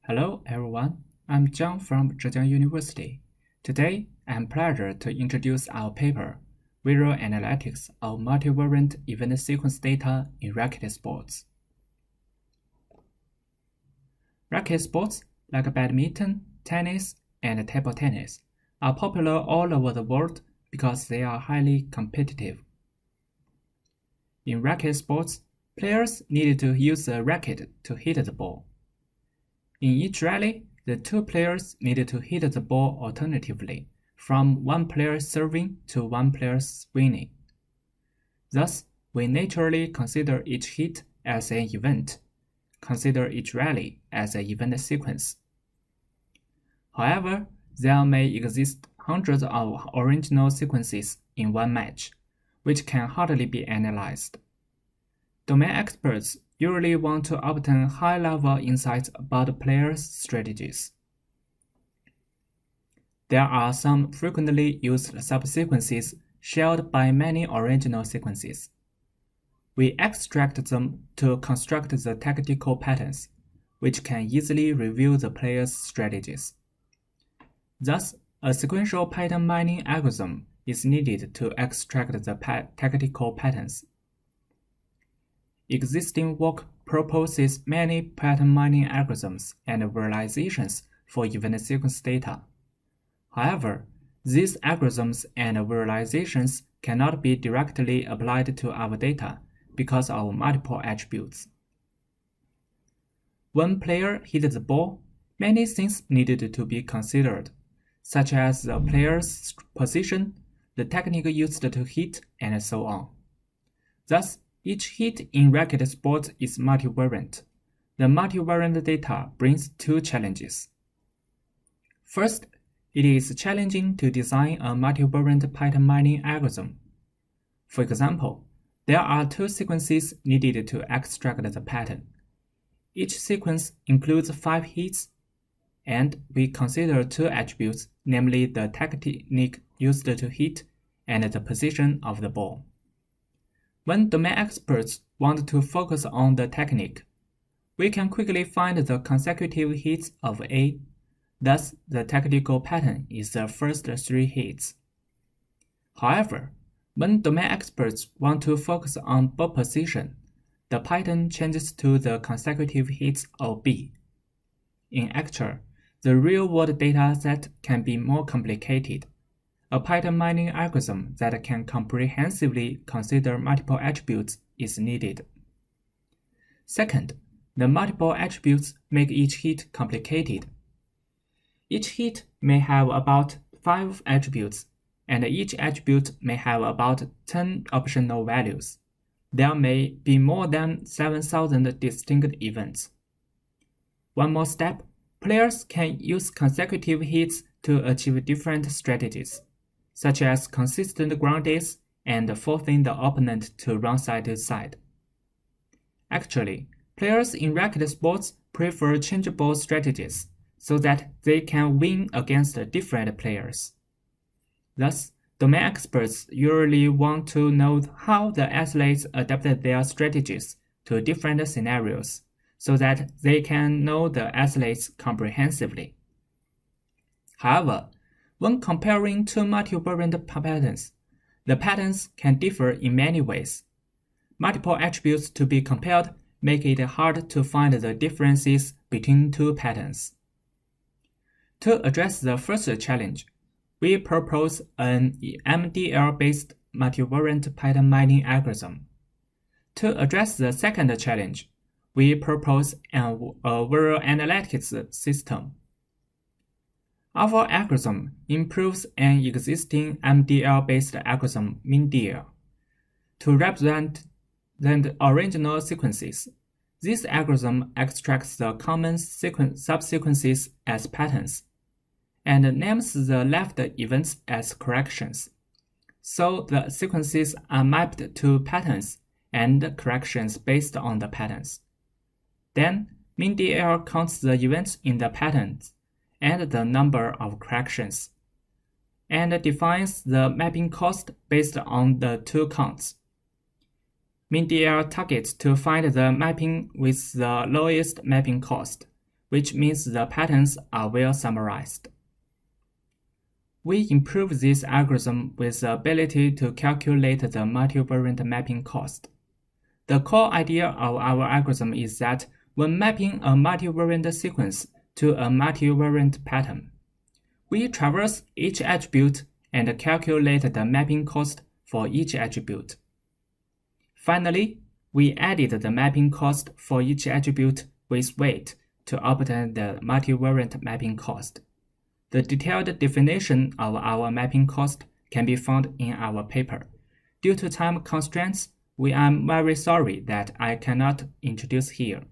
Hello everyone, I'm John from Zhejiang University. Today, I'm pleased to introduce our paper, Visual Analytics of Multivariate Event Sequence Data in Racket Sports. Racket sports, like badminton, tennis, and table tennis, are popular all over the world because they are highly competitive. In racket sports, players need to use a racket to hit the ball. In each rally, the two players need to hit the ball alternatively, from one player serving to one player swinging. Thus, we naturally consider each hit as an event, consider each rally as an event sequence. However, there may exist hundreds of original sequences in one match, which can hardly be analyzed. Domain experts usually want to obtain high-level insights about players' strategies. There are some frequently used subsequences shared by many original sequences. We extract them to construct the tactical patterns, which can easily reveal the players' strategies. Thus, a sequential pattern mining algorithm is needed to extract the tactical patterns. Existing work proposes many pattern mining algorithms and visualizations for event sequence data. However, these algorithms and visualizations cannot be directly applied to our data because of multiple attributes. When player hit the ball, many things needed to be considered, such as the player's position, the technique used to hit, and so on. Thus, each hit in racket sports is multivariate. The multivariate data brings two challenges. First, it is challenging to design a multivariate pattern mining algorithm. For example, there are two sequences needed to extract the pattern. Each sequence includes 5 hits, and we consider two attributes, namely the technique used to hit and the position of the ball. When domain experts want to focus on the technique, we can quickly find the consecutive hits of A. Thus, the technical pattern is the first 3 hits. However, when domain experts want to focus on ball position, the pattern changes to the consecutive hits of B. In actual, the real-world data set can be more complicated. A pattern mining algorithm that can comprehensively consider multiple attributes is needed. Second, the multiple attributes make each hit complicated. Each hit may have about 5 attributes, and each attribute may have about 10 optional values. There may be more than 7,000 distinct events. One more step, players can use consecutive hits to achieve different strategies, such as consistent grounds and forcing the opponent to run side to side. Actually, players in racket sports prefer changeable strategies so that they can win against different players. Thus, domain experts usually want to know how the athletes adapted their strategies to different scenarios so that they can know the athletes comprehensively. However, when comparing two multivariate patterns, the patterns can differ in many ways. Multiple attributes to be compared make it hard to find the differences between two patterns. To address the first challenge, we propose an MDL-based multivariate pattern mining algorithm. To address the second challenge, we propose a visual analytics system. Our algorithm improves an existing MDL-based algorithm MinDL. To represent the original sequences, this algorithm extracts the common subsequences as patterns and names the left events as corrections. So the sequences are mapped to patterns and corrections based on the patterns. Then, MinDL counts the events in the patterns and the number of corrections, and defines the mapping cost based on the two counts. MinDL targets to find the mapping with the lowest mapping cost, which means the patterns are well summarized. We improve this algorithm with the ability to calculate the multivariate mapping cost. The core idea of our algorithm is that when mapping a multivariate sequence to a multivariate pattern, we traverse each attribute and calculate the mapping cost for each attribute. Finally, we added the mapping cost for each attribute with weight to obtain the multivariate mapping cost. The detailed definition of our mapping cost can be found in our paper. Due to time constraints, we are very sorry that I cannot introduce here.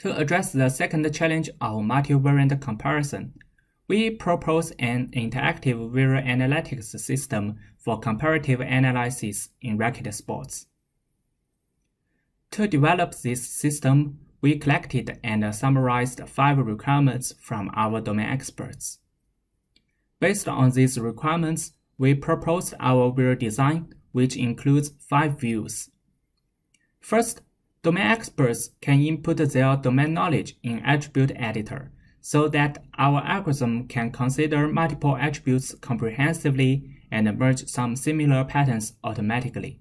To address the second challenge of multivariate comparison, we propose an interactive visual analytics system for comparative analysis in racket sports. To develop this system, we collected and summarized 5 requirements from our domain experts. Based on these requirements, we proposed our viewer design, which includes 5 views. First, domain experts can input their domain knowledge in Attribute Editor so that our algorithm can consider multiple attributes comprehensively and merge some similar patterns automatically.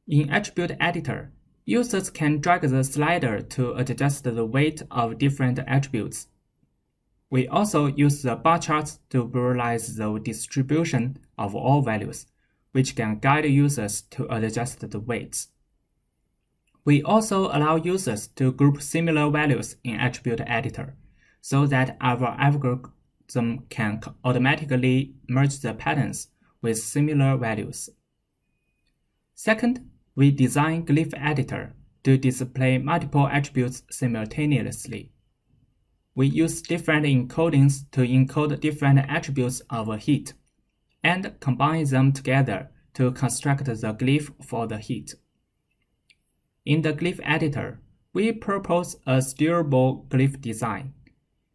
In Attribute Editor, users can drag the slider to adjust the weight of different attributes. We also use the bar charts to visualize the distribution of all values, which can guide users to adjust the weights. We also allow users to group similar values in Attribute Editor so that our algorithm can automatically merge the patterns with similar values. Second, we design Glyph Editor to display multiple attributes simultaneously. We use different encodings to encode different attributes of a heat and combine them together to construct the glyph for the heat. In the Glyph Editor, we propose a steerable glyph design.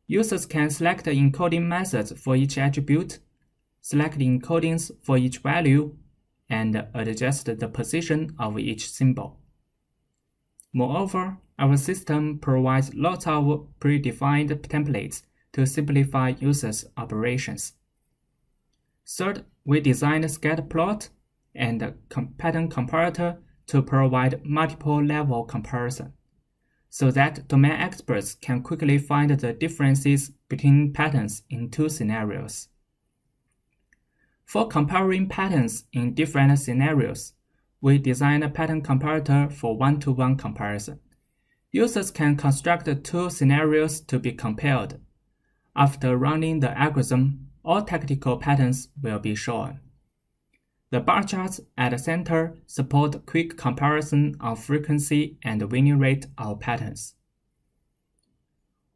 Users can select encoding methods for each attribute, select encodings for each value, and adjust the position of each symbol. Moreover, our system provides lots of predefined templates to simplify users' operations. Third, we designed scatterplot and pattern comparator to provide multiple-level comparison, so that domain experts can quickly find the differences between patterns in 2 scenarios. For comparing patterns in different scenarios, we designed a pattern comparator for one-to-one comparison. Users can construct 2 scenarios to be compared. After running the algorithm, all tactical patterns will be shown. The bar charts at the center support quick comparison of frequency and winning rate of patterns.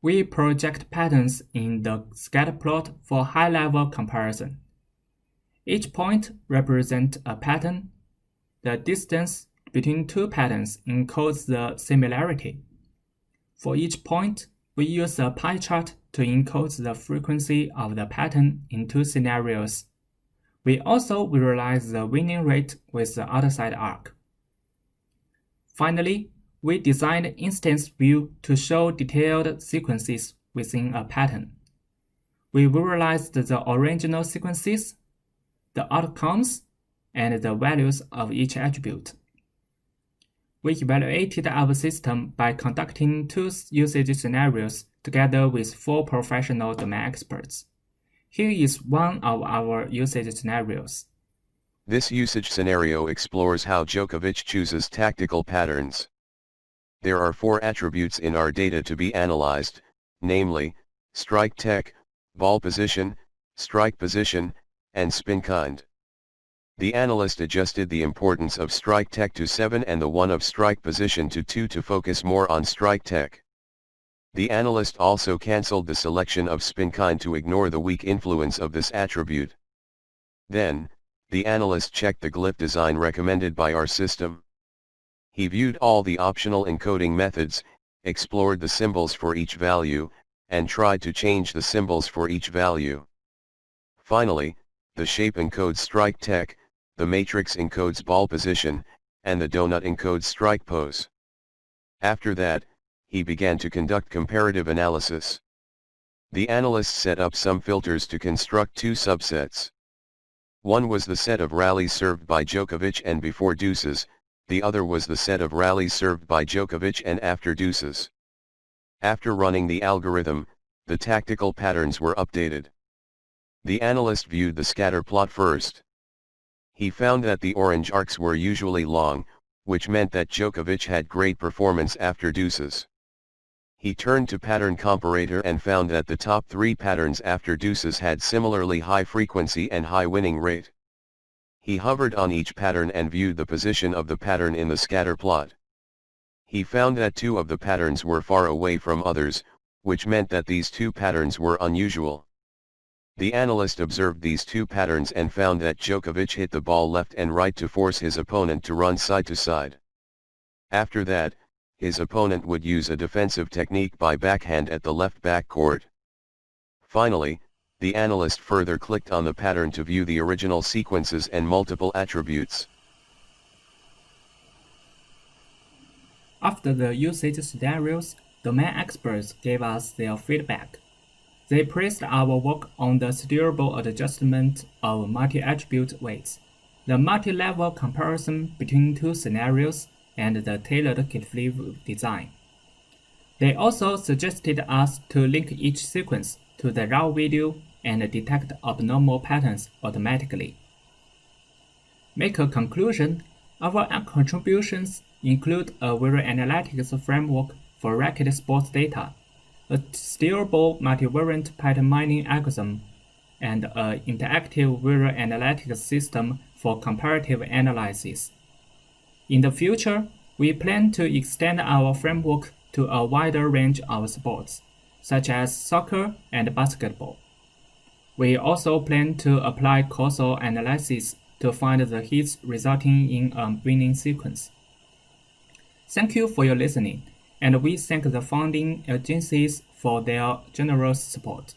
We project patterns in the scatterplot for high-level comparison. Each point represents a pattern. The distance between 2 patterns encodes the similarity. For each point, we use a pie chart to encode the frequency of the pattern in 2 scenarios. We also visualize the winning rate with the outside arc. Finally, we designed instance view to show detailed sequences within a pattern. We visualized the original sequences, the outcomes, and the values of each attribute. We evaluated our system by conducting 2 usage scenarios together with 4 professional domain experts. Here is one of our usage scenarios. This usage scenario explores how Djokovic chooses tactical patterns. There are 4 attributes in our data to be analyzed, namely, strike tech, ball position, strike position, and spin kind. The analyst adjusted the importance of strike tech to 7 and the one of strike position to 2 to focus more on strike tech. The analyst also cancelled the selection of spin kind to ignore the weak influence of this attribute. Then, the analyst checked the glyph design recommended by our system. He viewed all the optional encoding methods, explored the symbols for each value, and tried to change the symbols for each value. Finally, the shape encodes strike tech, the matrix encodes ball position, and the donut encodes strike pose. After that, he began to conduct comparative analysis. The analysts set up some filters to construct two subsets. One was the set of rallies served by Djokovic and before deuces, the other was the set of rallies served by Djokovic and after deuces. After running the algorithm, the tactical patterns were updated. The analyst viewed the scatter plot first. He found that the orange arcs were usually long, which meant that Djokovic had great performance after deuces. He turned to pattern comparator and found that the top three patterns after deuces had similarly high frequency and high winning rate. He hovered on each pattern and viewed the position of the pattern in the scatter plot. He found that two of the patterns were far away from others, which meant that these two patterns were unusual. The analyst observed these two patterns and found that Djokovic hit the ball left and right to force his opponent to run side to side. After that, his opponent would use a defensive technique by backhand at the left backcourt. Finally, the analyst further clicked on the pattern to view the original sequences and multiple attributes. After the usage scenarios, domain experts gave us their feedback. They praised our work on the steerable adjustment of multi-attribute weights, the multi-level comparison between two scenarios, and the tailored kit-flip design. They also suggested us to link each sequence to the raw video and detect abnormal patterns automatically. Make a conclusion, our contributions include a Visual Analytics framework for racket sports data, a steerable multivariate pattern mining algorithm, and an interactive Visual Analytics system for comparative analysis. In the future, we plan to extend our framework to a wider range of sports, such as soccer and basketball. We also plan to apply causal analysis to find the hits resulting in a winning sequence. Thank you for your listening, and we thank the funding agencies for their generous support.